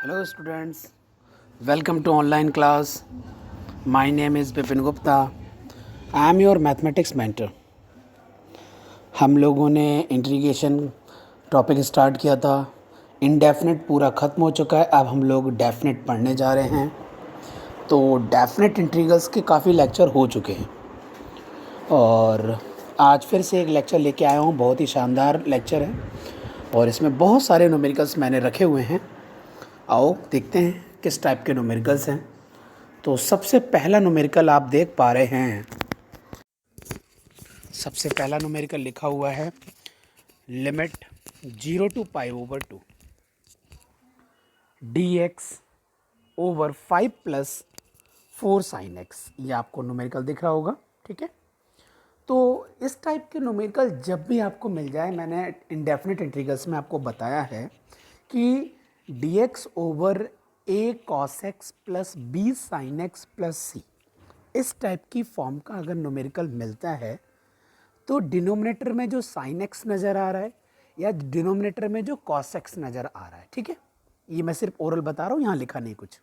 Hello students, welcome to online class. My name is Bipin Gupta. I am your mathematics mentor. हम लोगों ने integration topic start किया था. Indefinite पूरा ख़त्म हो चुका है. अब हम लोग डेफिनेट पढ़ने जा रहे हैं. तो डेफिनेट इंटीग्रल्स के काफ़ी लेक्चर हो चुके हैं और आज फिर से एक लेक्चर लेके आया हूँ. बहुत ही शानदार लेक्चर है और इसमें बहुत सारे न्यूमेरिकल्स मैंने रखे हुए हैं. आओ देखते हैं किस टाइप के न्यूमेरिकल्स हैं. तो सबसे पहला न्यूमेरिकल आप देख पा रहे हैं. सबसे पहला न्यूमेरिकल लिखा हुआ है limit 0 to π/2 dx over 5 + 4 sin x. ये आपको न्यूमेरिकल दिख रहा होगा. ठीक है. तो इस टाइप के न्यूमेरिकल जब भी आपको मिल जाए, मैंने इंडेफिनिट इंटीग्रल्स में आपको बताया है कि dx over a cos x plus b sin x plus c, इस टाइप की फॉर्म का अगर न्यूमेरिकल मिलता है तो डिनोमिनेटर में जो sin x नज़र आ रहा है या डिनोमिनेटर में जो cos x नज़र आ रहा है. ठीक है. ये मैं सिर्फ ओरल बता रहा हूँ, यहाँ लिखा नहीं कुछ.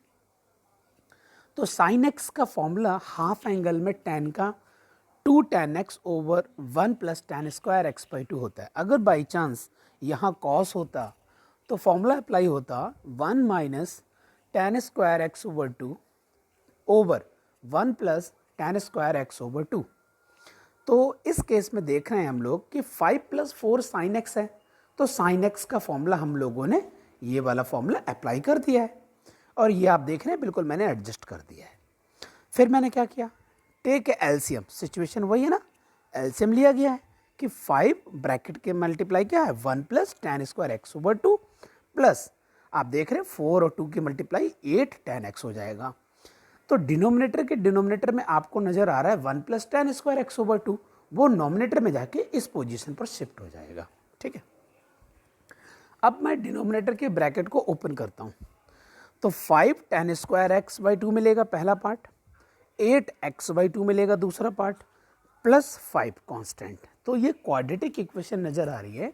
तो sin x का फॉर्मूला हाफ एंगल में tan का 2 tan x over 1 plus tan square x/2 होता है. अगर बाई चांस यहाँ cos होता तो फॉर्मूला अप्लाई होता 1 minus tan square x/2 over 1 plus tan square x/2. तो इस केस में देख रहे हैं हम लोग कि 5 + 4 sin x है. तो sin x का फॉर्मूला हम लोगों ने ये वाला फॉर्मूला अप्लाई कर दिया है और ये आप देख रहे हैं बिल्कुल मैंने एडजस्ट कर दिया है. फिर मैंने क्या किया, टेक एलसीएम. सिचुएशन वही है ना, एलसीएम लिया गया है कि 5 ब्रैकेट के मल्टीप्लाई क्या है 1 plus tan square x/2 plus आप देख रहे हैं 4 और 2 की मल्टीप्लाई 8 tan x हो जाएगा. तो डिनोमिनेटर के डिनोमिनेटर में आपको नज़र आ रहा है 1 प्लस tan स्क्वायर x/2, वो नॉमिनेटर में जाके इस पोजीशन पर शिफ्ट हो जाएगा. ठीक है. अब मैं डिनोमिनेटर के ब्रैकेट को ओपन करता हूँ तो 5 tan स्क्वायर x/2 मिलेगा पहला पार्ट, 8 x/2 मिलेगा दूसरा पार्ट, प्लस 5 कांस्टेंट. तो ये क्वाड्रेटिक इक्वेशन नज़र आ रही है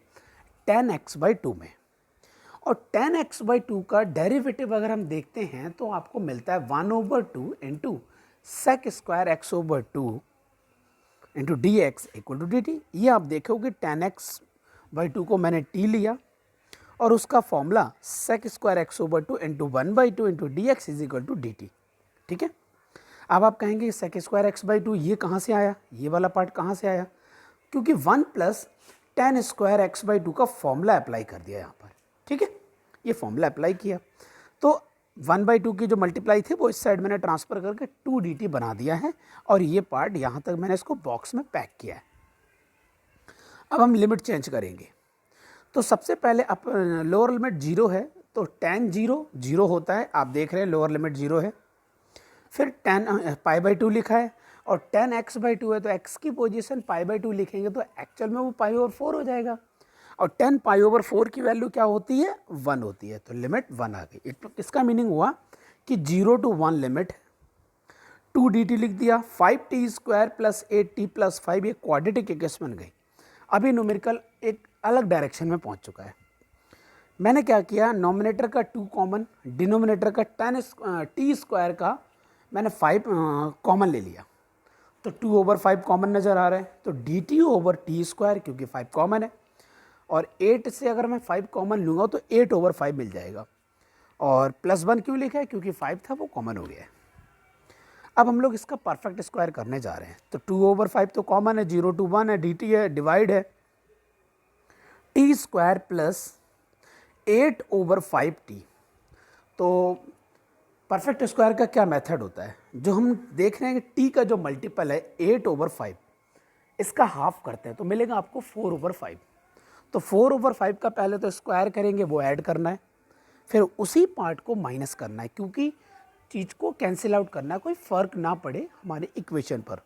tan x/2 में. और tan x/2 का डेरिवेटिव अगर हम देखते हैं तो आपको मिलता है 1/2 into sec square x/2 into dx equal to dt. ये आप देखोगे tan x/2 को मैंने t लिया और उसका formula sec square x/2 into 1/2 into dx is equal to dt. ठीक है. अब आप कहेंगे sec स्क्वायर x/2 ये कहाँ से आया, ये वाला पार्ट कहाँ से आया, क्योंकि 1 प्लस tan स्क्वायर x/2 का फॉर्मूला अप्लाई कर दिया यहाँ पर. ठीक है. ये फॉर्मूला अप्लाई किया तो 1/2 की जो मल्टीप्लाई थी वो इस साइड मैंने ट्रांसफ़र करके 2 dt बना दिया है और ये पार्ट यहाँ तक मैंने इसको बॉक्स में पैक किया है. अब हम लिमिट चेंज करेंगे. तो सबसे पहले अब लोअर लिमिट 0 है तो tan 0 होता है. आप देख रहे हैं लोअर लिमिट 0 है. फिर tan π/2 लिखा है और tan x/2 है तो x की पोजीशन π/2 लिखेंगे तो एक्चुअल में वो π/4 हो जाएगा और tan π/4 की वैल्यू क्या होती है 1 होती है. तो लिमिट 1 आ गई. इसका मीनिंग हुआ कि 0 to 1 लिमिट 2 dt लिख दिया. 5t square plus 8t plus 5 ये क्वाड्रेटिक इक्वेशन बन गई. अभी न्यूमेरिकल एक अलग डायरेक्शन में पहुंच चुका है. मैंने क्या किया, नॉमिनेटर का 2 कॉमन, डिनोमिनेटर का tan t स्क्वायर का मैंने 5 कॉमन ले लिया तो 2/5 कॉमन नज़र आ रहा है. तो dt ओवर t स्क्वायर क्योंकि 5 कॉमन है और 8 से अगर मैं 5 कॉमन लूँगा तो 8/5 मिल जाएगा. और प्लस 1 क्यों लिखा है, क्योंकि 5 था वो कॉमन हो गया है. अब हम लोग इसका परफेक्ट स्क्वायर करने जा रहे हैं. तो 2/5 तो कॉमन है, 0 to 1 है, dt है, डिवाइड है t स्क्वायर प्लस 8/5t. तो परफेक्ट स्क्वायर का क्या मेथड होता है, जो हम देख रहे हैं कि t का जो मल्टीपल है 8/5 इसका हाफ करते हैं तो मिलेगा आपको 4/5. तो 4/5 का पहले तो स्क्वायर करेंगे, वो ऐड करना है, फिर उसी पार्ट को माइनस करना है क्योंकि चीज़ को कैंसिल आउट करना है, कोई फ़र्क ना पड़े हमारे इक्वेशन पर.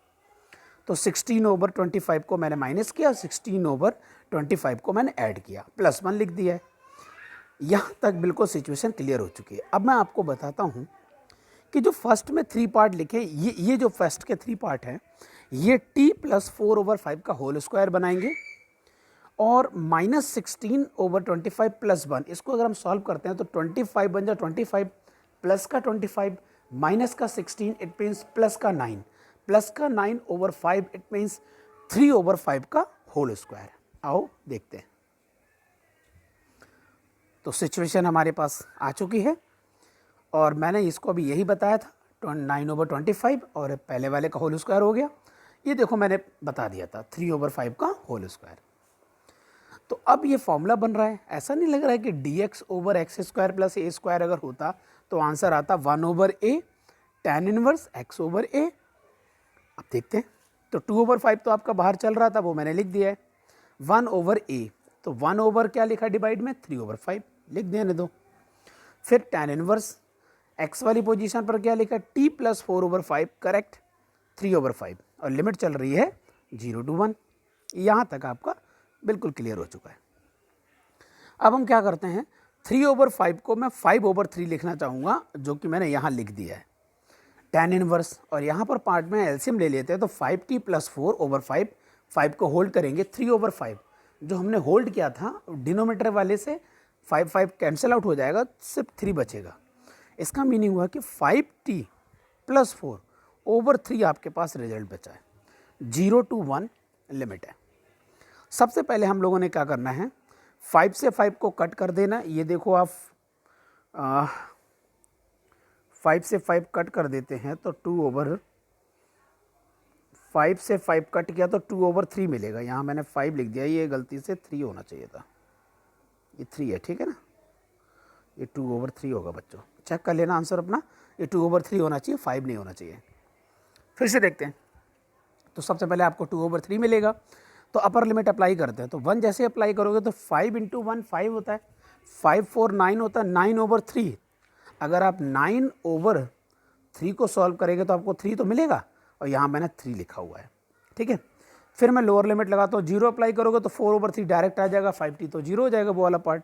तो 16/25 को मैंने माइनस किया, 16/25 को मैंने ऐड किया, प्लस 1 लिख दिया है. यहाँ तक बिल्कुल सिचुएशन क्लियर हो चुकी है. अब मैं आपको बताता हूँ कि जो फर्स्ट में 3 पार्ट लिखे, ये जो फर्स्ट के 3 पार्ट हैं ये t + 4/5 का होल स्क्वायर बनाएंगे और -16/25 + 1, इसको अगर हम सॉल्व करते हैं तो 25 बन जाए 25 प्लस का 25 माइनस का 16 इट मीन्स प्लस का 9 ओवर 5 इट मीन्स 3/5 का होल स्क्वायर। आओ देखते हैं। तो सिचुएशन हमारे पास आ चुकी है और मैंने इसको अभी यही बताया था 9/25 और पहले वाले का होल स्क्वायर हो गया। ये देखो मैंने बता दिया था 3/5 का होल स्क्वायर। तो अब ये फॉर्मूला बन रहा है। ऐसा नहीं लग रहा है कि dx/x² + a² अगर होता तो आंसर आता 1/a tan इनवर्स x/a। अब देखते हैं। तो 2/5 तो आपका बाहर चल रहा था, वो मैंने लिख दिया है। 1/a, तो 1 ओवर क्या लिखा डिवाइड में 3/5 लिख देने दो। फिर tan इनवर्स x वाली पोजीशन पर क्या लिखा t + 4/5 करेक्ट 3/5 और लिमिट चल रही है 0 to 1। यहाँ तक आपका बिल्कुल क्लियर हो चुका है। अब हम क्या करते हैं, 3/5 को मैं 5/3 लिखना चाहूँगा, जो कि मैंने यहाँ लिख दिया है tan इनवर्स। और यहाँ पर पार्ट में एलसीएम ले लेते हैं तो 5t + 4/5, 5 को होल्ड करेंगे 3/5। जो हमने होल्ड किया था डिनोमीटर वाले से 5 कैंसिल आउट हो जाएगा, सिर्फ 3 बचेगा। इसका मीनिंग हुआ कि 5t + 4/3 आपके पास रिजल्ट बचा है। 0 to 1 लिमिट है। सबसे पहले हम लोगों ने क्या करना है, 5 से 5 को कट कर देना। ये देखो आप 5 से 5 कट कर देते हैं तो 5 से 5 कट किया तो 2/3 मिलेगा। यहाँ मैंने 5 लिख दिया, ये गलती से 3 होना चाहिए था, ये 3 है, ठीक है ना। ये 2/3 होगा बच्चों, चेक कर लेना आंसर अपना। ये 2/3 होना चाहिए, 5 नहीं होना चाहिए। फिर से देखते हैं। तो सबसे पहले आपको 2/3 मिलेगा, तो अपर लिमिट अप्लाई करते हैं। तो 1 जैसे अप्लाई करोगे तो 5 × 1 5 होता है, 5 4 9 होता है, 9/3। अगर आप 9/3 को सॉल्व करेंगे तो आपको 3 तो मिलेगा, और यहाँ मैंने 3 लिखा हुआ है, ठीक है। फिर मैं लोअर लिमिट लगाता हूँ, 0 अप्लाई करोगे तो 4/3 डायरेक्ट आ जाएगा, 5t तो 0 हो जाएगा वो वाला पार्ट।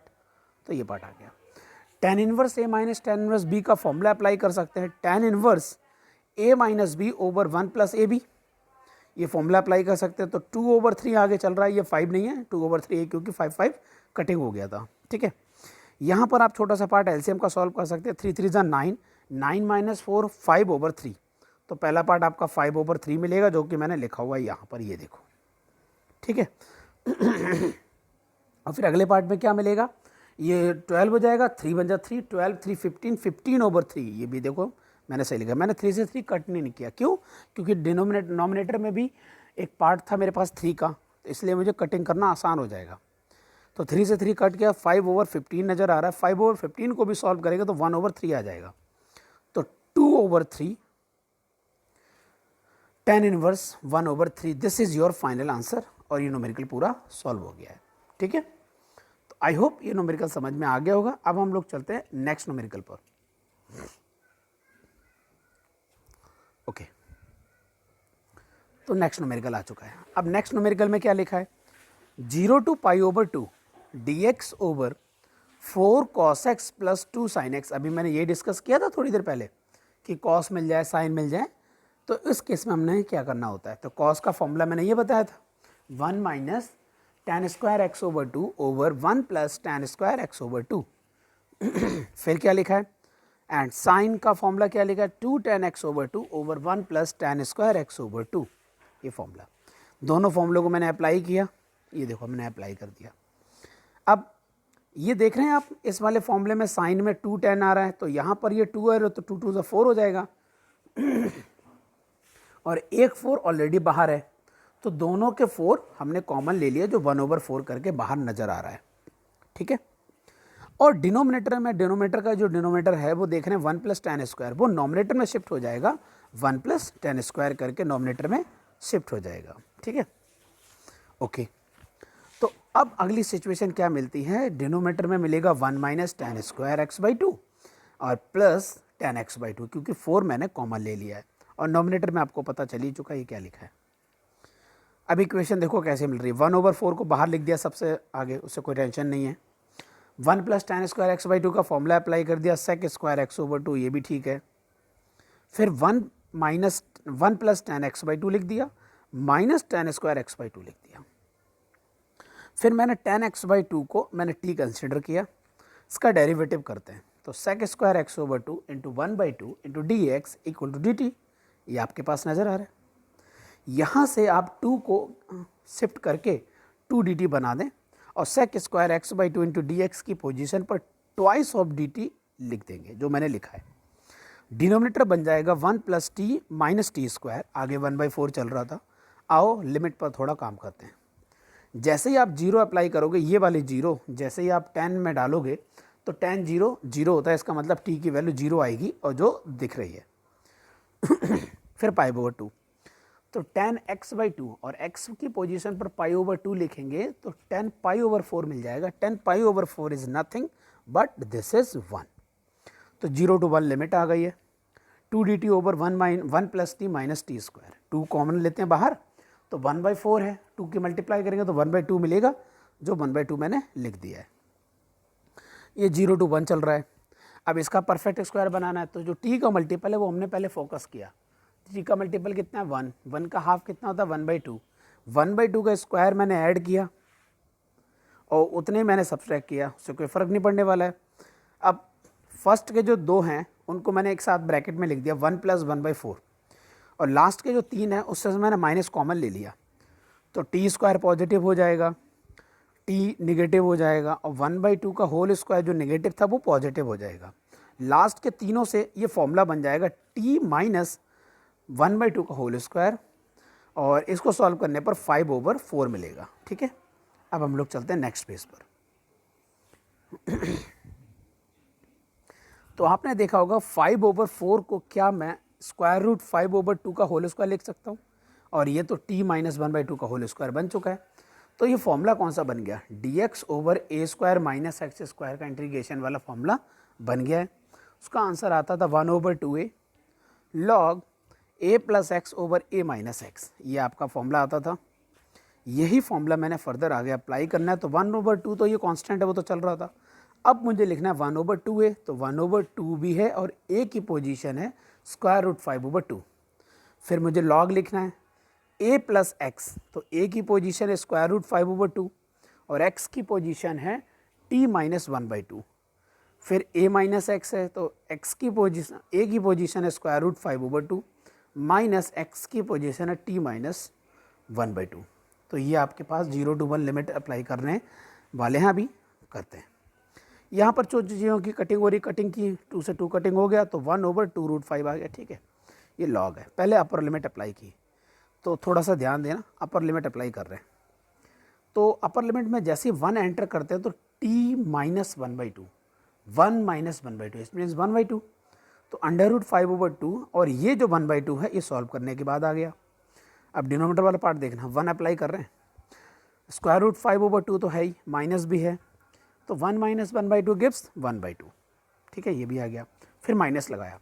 तो ये पार्ट आ गया। tan inverse a - tan inverse b का फॉर्मूला अप्लाई कर सकते हैं। tan inverse a - b / 1 + ab, ये फॉर्मूला अप्लाई कर सकते हैं। तो 2/3 आगे चल रहा है, ये 5 नहीं है, 2/3 है क्योंकि 5 5 कटिंग हो गया था, ठीक है। यहाँ पर आप छोटा सा पार्ट एलसीएम का सॉल्व कर सकते हैं। 3 3 = 9, 9 - 4 5/3। तो पहला पार्ट आपका 5/3 मिलेगा, जो कि मैंने लिखा हुआ है यहाँ पर, ये देखो, ठीक है। और फिर अगले पार्ट में क्या मिलेगा, ये 12 हो जाएगा, 3 बन जाए 3, 12 3 15 15/3। ये भी देखो मैंने सही लिखा, मैंने 3 से 3 कट नहीं किया। क्यों? क्योंकि नॉमिनेटर में भी एक पार्ट था मेरे पास 3 का, तो इसलिए मुझे कटिंग करना आसान हो जाएगा। तो 3 से 3 कट किया, 5/15 नज़र आ रहा है। 5/15 को भी सॉल्व करेंगे तो 1/3 आ जाएगा। तो 2/3 tan inverse 1/3, this is your final answer. और ये न्यूमेरिकल पूरा सॉल्व हो गया है, ठीक है। तो आई होप ये न्यूमेरिकल समझ में आ गया होगा। अब हम लोग चलते हैं नेक्स्ट न्यूमेरिकल पर। ओके, तो नेक्स्ट न्यूमेरिकल आ चुका है। अब नेक्स्ट न्यूमेरिकल में क्या लिखा है, 0 to π/2 dx/4 cos x + 2 sin x। अभी मैंने ये डिस्कस किया था थोड़ी देर पहले कि cos मिल जाए sin मिल जाए, तो इस केस में हमने क्या करना होता है। तो cos का फॉर्मूला मैंने ये बताया था, 1 - tan square x/2 / 1 + tan square x/2। फिर क्या लिखा है, एंड साइन का फॉर्मूला क्या लिखा है, 2 tan x/2 / 1 + tan square x/2। ये फॉर्मूला, दोनों फॉर्मूलों को मैंने अप्लाई किया। ये देखो मैंने अप्लाई कर दिया। अब ये देख रहे हैं आप, इस वाले फॉर्मूले में साइन में 2 tan आ रहा है, तो यहाँ पर ये 2 है तो 2 2 4 हो जाएगा। और एक 4 ऑलरेडी बाहर है, तो दोनों के 4 हमने कॉमन ले लिया, जो 1/4 करके बाहर नज़र आ रहा है, ठीक है। और डिनोमिनेटर में, डिनोमिनेटर का जो डिनोमिनेटर है वो देख रहे हैं 1 + tan स्क्वायर, वो नॉमिनेटर में शिफ्ट हो जाएगा, 1 + tan स्क्वायर करके नॉमिनेटर में शिफ्ट हो जाएगा, ठीक है। ओके, तो अब अगली सिचुएशन क्या मिलती है, डिनोमिनेटर में मिलेगा 1 - tan स्क्वायर x/2 और प्लस tan x/2, क्योंकि 4 मैंने कॉमन ले लिया है। और नॉमिनेटर में आपको पता चल ही चुका है ये क्या लिखा है। अब इक्वेशन देखो कैसे मिल रही है, 1/4 को बाहर लिख दिया सबसे आगे, उससे कोई टेंशन नहीं है। 1 + tan स्क्वायर x/2 का फॉर्मूला अप्लाई कर दिया, sec स्क्वायर x/2, ये भी ठीक है। फिर 1 + tan x/2 लिख दिया, माइनस tan स्क्वायर x/2 लिख दिया। फिर मैंने tan x बाई 2 को मैंने t कंसिडर किया, इसका डेरिवेटिव करते हैं। तो sec square x over 2 into 1/2 into d x equal to d t, ये आपके पास नज़र आ रहा है। यहाँ से आप 2 को शिफ्ट करके 2 dt बना दें और sec square x by 2 into d x की पोजिशन पर ट्वाइस ऑफ dt लिख देंगे, जो मैंने लिखा है। डिनोमिनेटर बन जाएगा 1 plus T minus T square, आगे 1/4 चल रहा था। आओ लिमिट पर थोड़ा काम करते हैं। जैसे ही आप जीरो अप्लाई करोगे, ये वाले जीरो जैसे ही आप tan में डालोगे तो tan जीरो जीरो होता है, इसका मतलब t की वैल्यू जीरो आएगी और जो दिख रही है। फिर पाई ओवर 2, तो tan x बाई 2 और x की पोजीशन पर पाई ओवर 2 लिखेंगे तो tan पाई ओवर 4 मिल जाएगा। tan pi over 4 is nothing but this is 1। तो 0 to 1 लिमिट आ गई है। 2 dt over 1 plus T minus T square, 2 common लेते हैं बाहर तो 1/4 है, 2 की मल्टीप्लाई करेंगे तो 1/2 मिलेगा, जो 1/2 मैंने लिख दिया है। ये 0 to 1 चल रहा है। अब इसका परफेक्ट स्क्वायर बनाना है, तो जो t का मल्टीपल है वो हमने पहले फोकस किया। t का मल्टीपल कितना है 1, 1 का हाफ कितना होता है 1/2, 1/2 का स्क्वायर मैंने ऐड किया और उतने मैंने सब्सट्रैक्ट किया, उससे कोई फ़र्क नहीं पड़ने वाला है। अब फर्स्ट के जो 2 हैं उनको मैंने एक साथ ब्रैकेट में लिख दिया 1 प्लस 1/4, और लास्ट के जो 3 है उससे मैंने माइनस कॉमन ले लिया, तो टी स्क्वायर पॉजिटिव हो जाएगा, टी निगेटिव हो जाएगा और 1/2 का होल स्क्वायर जो निगेटिव था वो पॉजिटिव हो जाएगा। लास्ट के तीनों से ये फॉर्मूला बन जाएगा टी माइनस 1/2 का होल स्क्वायर, और इसको सॉल्व करने पर 5/4 मिलेगा। ठीक है, अब हम लोग चलते हैं नेक्स्ट पेज पर। तो आपने देखा होगा 5/4 को क्या मैं स्क्वायर रूट 5/2 का होल स्क्वायर लिख सकता हूँ, और ये तो t माइनस 1/2 का होल स्क्वायर बन चुका है। तो ये फॉर्मूला कौन सा बन गया, dx ओवर ए स्क्वायर माइनस एक्स स्क्वायर का इंटीग्रेशन वाला फॉर्मूला बन गया है। उसका आंसर आता था 1/2a log a plus x over A minus x, ये आपका फॉर्मूला आता था। यही फॉर्मूला मैंने फर्दर आगे अप्लाई करना है, तो 1/2 तो ये कांस्टेंट है, वो तो चल रहा था। अब मुझे लिखना है 1/2a, तो 1/2 भी है और a की पोजीशन है स्क्वायर रूट 5/2। फिर मुझे लॉग लिखना है a प्लस एक्स, तो a की पोजीशन है स्क्वायर रूट 5/2 और x की पोजीशन है t माइनस 1/2। फिर a माइनस एक्स है, तो x की पोजीशन a की पोजीशन है स्क्वायर रूट 5/2 माइनस x की पोजीशन है t माइनस 1/2। तो ये आपके पास 0 to 1 लिमिट अप्लाई करने वाले हैं, अभी करते हैं। यहाँ पर जो चीज़ों की कटिंग हो रही, कटिंग की 2 से 2 कटिंग हो गया, तो 1/2√5 आ गया। ठीक है, ये लॉग है। पहले अपर लिमिट अप्लाई की, तो थोड़ा सा ध्यान देना, अपर लिमिट अप्लाई कर रहे हैं। तो अपर लिमिट में जैसे ही 1 एंटर करते हैं तो t minus 1/2, 1 minus 1/2 it means 1/2, तो √5/2, और ये जो 1/2 है ये सॉल्व करने के बाद आ गया। अब डिनोमिनेटर वाला पार्ट देखना, 1 अप्लाई कर रहे हैं, स्क्वायर रूट 5/2 तो है ही, माइनस भी है, तो 1 माइनस 1/2 गिव्स 1/2। ठीक है, ये भी आ गया। फिर माइनस लगाया,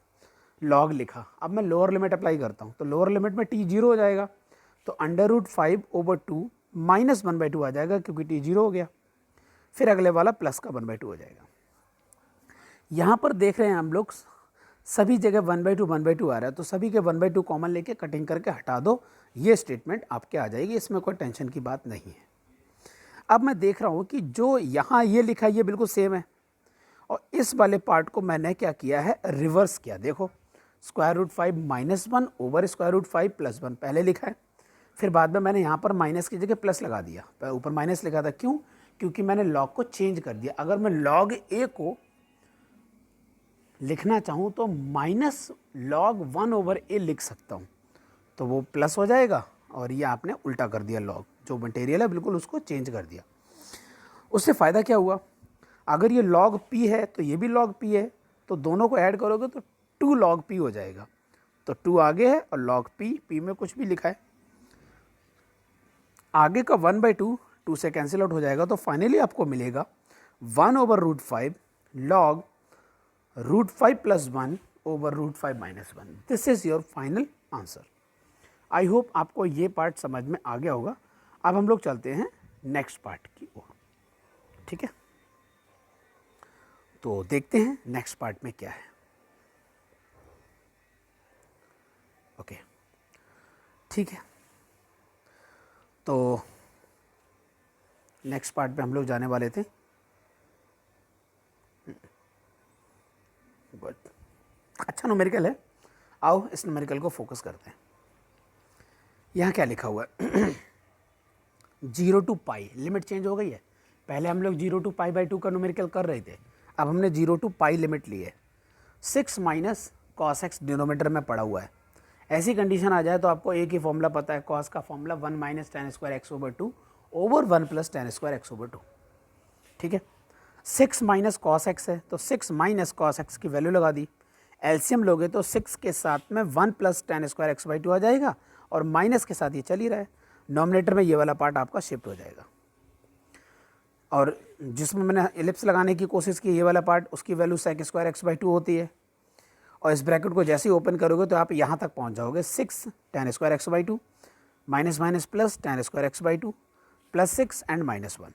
लॉग लिखा। अब मैं लोअर लिमिट अप्लाई करता हूँ, तो लोअर लिमिट में t 0 हो जाएगा, तो √5/2 माइनस 1/2 आ जाएगा क्योंकि t 0 हो गया। फिर अगले वाला प्लस का 1/2 हो जाएगा। यहाँ पर देख रहे हैं हम लोग सभी जगह 1/2 आ रहा है, तो सभी के 1/2 कॉमन लेके कटिंग करके हटा दो, ये स्टेटमेंट आपके आ जाएगी, इसमें कोई टेंशन की बात नहीं है। अब मैं देख रहा हूँ कि जो यहाँ ये लिखा है ये बिल्कुल सेम है, और इस वाले पार्ट को मैंने क्या किया है, रिवर्स किया। देखो, square root 5 minus 1 over square root 5 plus 1 पहले लिखा है, फिर बाद में मैंने यहाँ पर माइनस की जगह प्लस लगा दिया, ऊपर माइनस लिखा था। क्यों? क्योंकि मैंने लॉग को चेंज कर दिया। अगर मैं लॉग ए को लिखना चाहूँ तो माइनस लॉग 1/a लिख सकता हूँ, तो वो प्लस हो जाएगा, और ये आपने उल्टा कर दिया, लॉग जो मटेरियल है बिल्कुल उसको चेंज कर दिया। उससे फ़ायदा क्या हुआ, अगर ये log p है तो ये भी log p है, तो दोनों को ऐड करोगे तो 2 log p हो जाएगा। तो 2 आगे है और log p में कुछ भी लिखा है, आगे का 1/2 2 से कैंसिल आउट हो जाएगा, तो फाइनली आपको मिलेगा 1/√5 log √5 + 1 /√5 - 1। This is your final answer. I hope आपको ये पार्ट समझ में आ गया होगा। अब हम लोग चलते हैं नेक्स्ट पार्ट की ओर। ठीक है, तो देखते हैं नेक्स्ट पार्ट में क्या है। ओके, ठीक है, तो नेक्स्ट पार्ट पे हम लोग जाने वाले थे। गुड, अच्छा न्यूमेरिकल है। आओ इस न्यूमेरिकल को फोकस करते हैं। यहाँ क्या लिखा हुआ है 0 टू पाई, लिमिट चेंज हो गई है। पहले हम लोग 0 टू पाई बाई 2 का न्यूमेरिकल कर रहे थे, अब हमने 0 टू पाई लिमिट ली है। 6 माइनस कॉस एक्स डिनोमीटर में पड़ा हुआ है। ऐसी कंडीशन आ जाए तो आपको एक ही फॉर्मूला पता है, कॉस का formula 1 minus ten square x over 2 over 1 plus ten square x over 2। ठीक है, 6 माइनस कॉस एक्स है तो 6 माइनस कॉस एक्स की वैल्यू लगा दी। एलसीएम लोगे तो 6 के साथ में 1 plus ten square x by 2 आ जाएगा और माइनस के साथ ये चल ही रहा है। नॉमिनेटर में ये वाला पार्ट आपका शिफ्ट हो जाएगा और जिसमें मैंने एलिप्स लगाने की कोशिश की ये वाला पार्ट, उसकी value sec square x by 2 होती है। और इस ब्रैकेट को जैसे ही ओपन करोगे तो आप यहाँ तक पहुँच जाओगे 6 ten square x by 2 minus minus plus ten square x by 2 plus 6 and minus 1।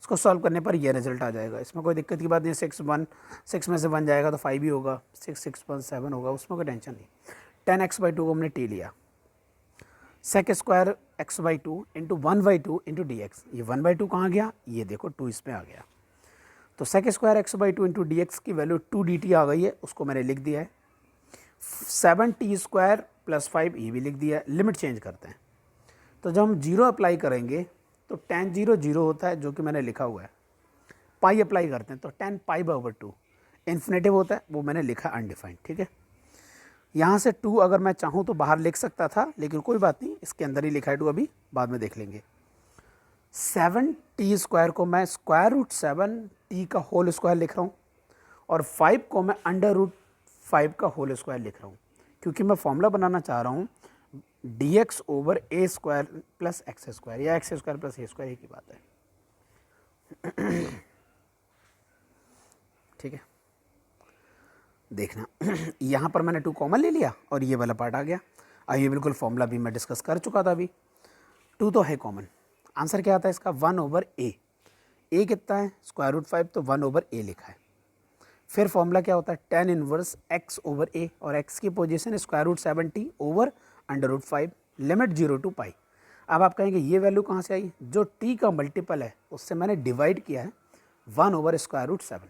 इसको सॉल्व करने पर ये रिजल्ट आ जाएगा। इसमें कोई दिक्कत की बात नहीं। 6 में से 1 जाएगा तो 5 ही होगा, 6 होगा, उसमें कोई टेंशन नहीं। 10 एक्स बाई 2 को हमने टी लिया, sec square x by 2 into 1 by 2 into d x. ये 1 बाई 2 कहाँ गया, ये देखो 2 इसमें आ गया। तो sec square x by 2 into d x की वैल्यू 2 डी टी आ गई है, उसको मैंने लिख दिया है। 7 टी स्क्वायर प्लस 5 ये भी लिख दिया है। लिमिट चेंज करते हैं तो जब हम 0 अप्लाई करेंगे तो tan 0 0 होता है, जो कि मैंने लिखा हुआ है। पाई अप्लाई करते हैं तो tan pi by over 2 infinitive होता है, वो मैंने लिखा अनडिफाइंड। ठीक है, यहाँ से 2 अगर मैं चाहूँ तो बाहर लिख सकता था, लेकिन कोई बात नहीं, इसके अंदर ही लिखा है 2, अभी बाद में देख लेंगे। 7 टी स्क्वायर को मैं स्क्वायर रूट 7 टी का होल स्क्वायर लिख रहा हूँ और 5 को मैं अंडर रूट 5 का होल स्क्वायर लिख रहा हूँ, क्योंकि मैं फॉर्मूला बनाना चाह रहा हूँ डी एक्स ओवर ए स्क्वायर प्लस एक्स स्क्वायर या एक्स स्क्वायर प्लस ए स्क्वायर, एक ही बात है। ठीक है, देखना यहाँ पर मैंने 2 कॉमन ले लिया और ये वाला पार्ट आ गया। अब ये बिल्कुल फॉर्मूला भी मैं डिस्कस कर चुका था अभी। 2 तो है कॉमन, आंसर क्या आता है इसका 1 ओवर ए। ए कितना है स्क्वायर रूट 5, तो 1 ओवर ए लिखा है। फिर फॉर्मूला क्या होता है tan इनवर्स x ओवर ए, और x की position square root 7t over under root 5, limit 0 to pi. अब आप कहेंगे ये वैल्यू कहाँ से आई, जो t का मल्टीपल है उससे मैंने डिवाइड किया है 1 ओवर स्क्वायर रूट 7।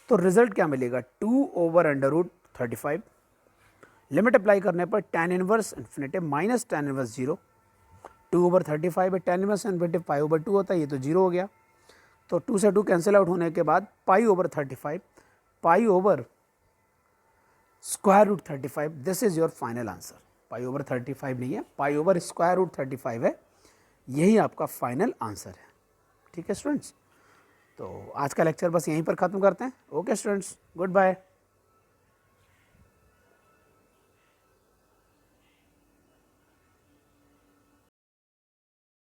तो रिजल्ट क्या मिलेगा 2 over under root 35। Limit apply करने पर tan inverse infinitive minus tan inverse 0, 2 over 35 है, tan inverse infinitive pi over 2 होता है, ये तो 0 हो गया। तो 2 से 2 कैंसिल आउट होने के बाद pi over 35, pi over square root 35, this is your final answer. Pi over 35 नहीं है, पाई ओवर स्क्वायर रूट 35 है, यही आपका फाइनल आंसर है। ठीक है स्टूडेंट्स, तो आज का लेक्चर बस यहीं पर ख़त्म करते हैं। Okay students, good bye.